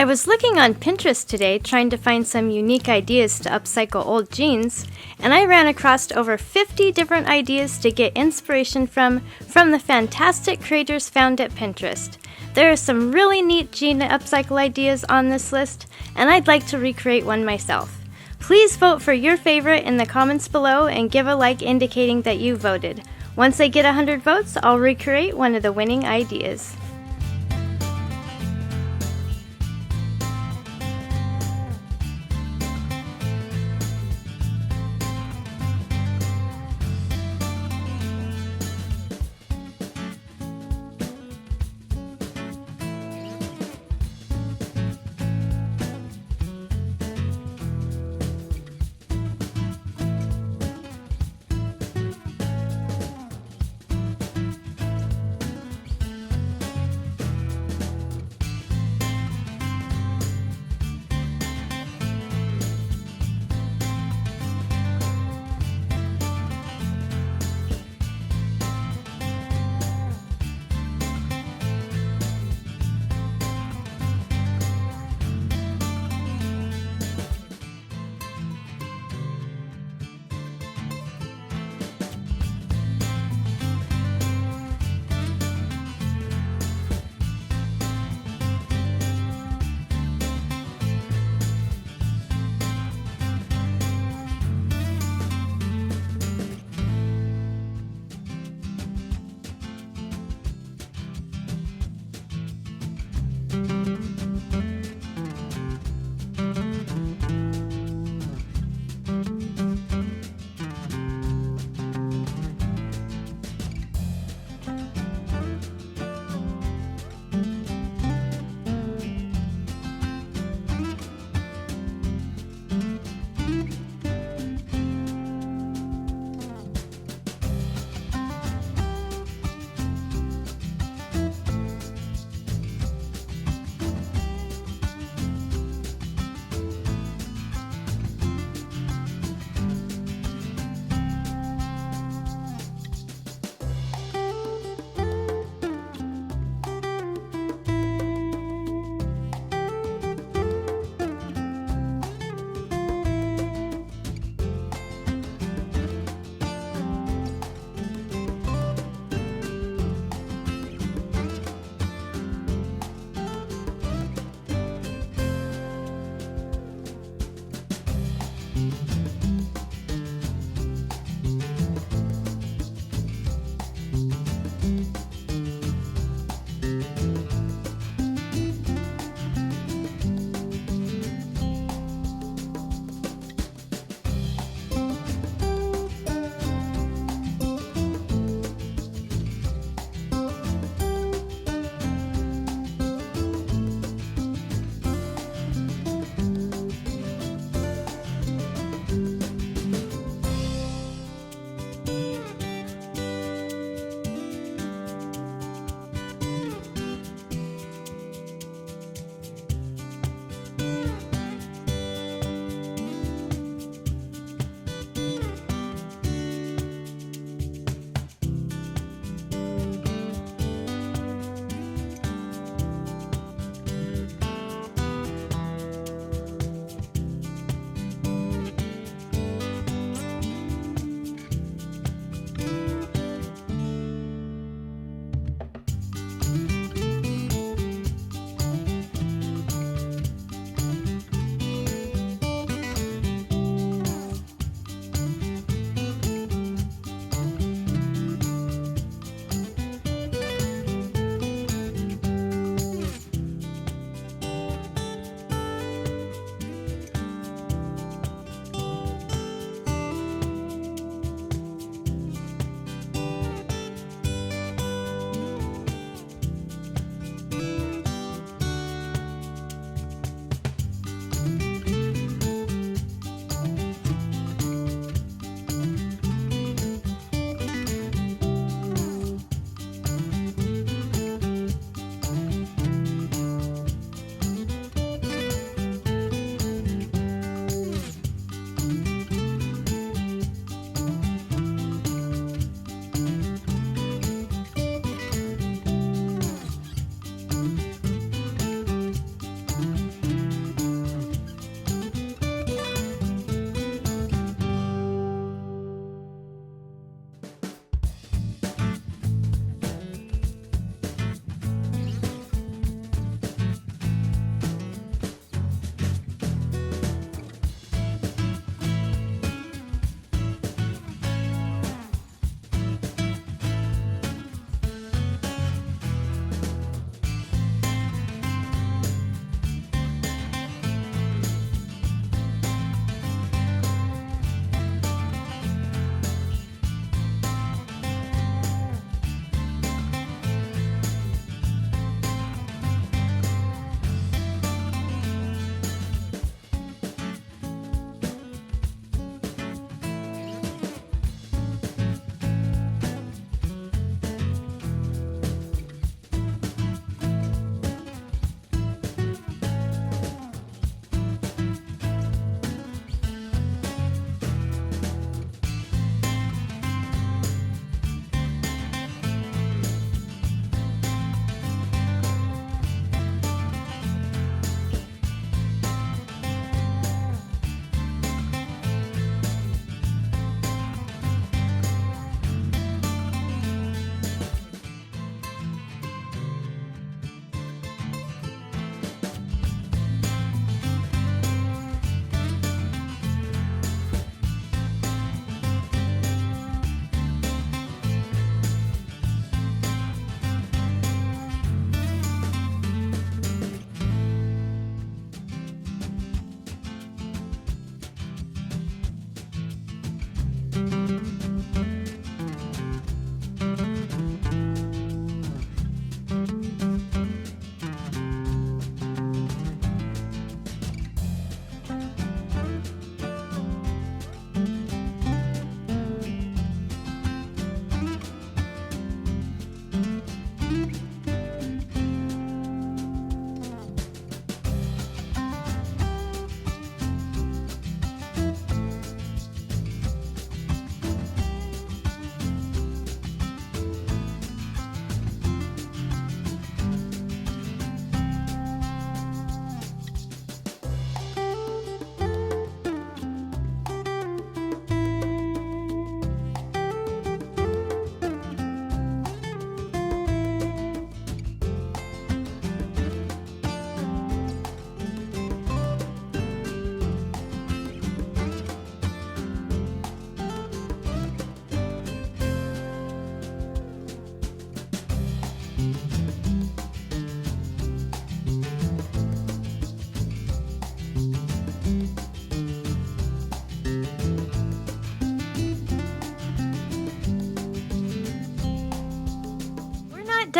I was looking on Pinterest today trying to find some unique ideas to upcycle old jeans, and I ran across over 50 different ideas to get inspiration from the fantastic creators found at Pinterest. There are some really neat jean upcycle ideas on this list, and I'd like to recreate one myself. Please vote for your favorite in the comments below and give a like indicating that you voted. Once I get 100 votes, I'll recreate one of the winning ideas.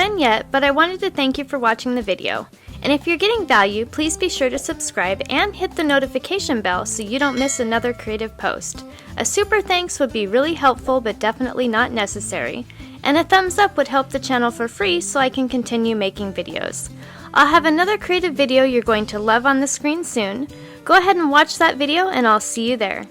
done yet, but I wanted to thank you for watching the video. And if you're getting value, please be sure to subscribe and hit the notification bell so you don't miss another creative post. A super thanks would be really helpful but definitely not necessary. And a thumbs up would help the channel for free so I can continue making videos. I'll have another creative video you're going to love on the screen soon. Go ahead and watch that video and I'll see you there.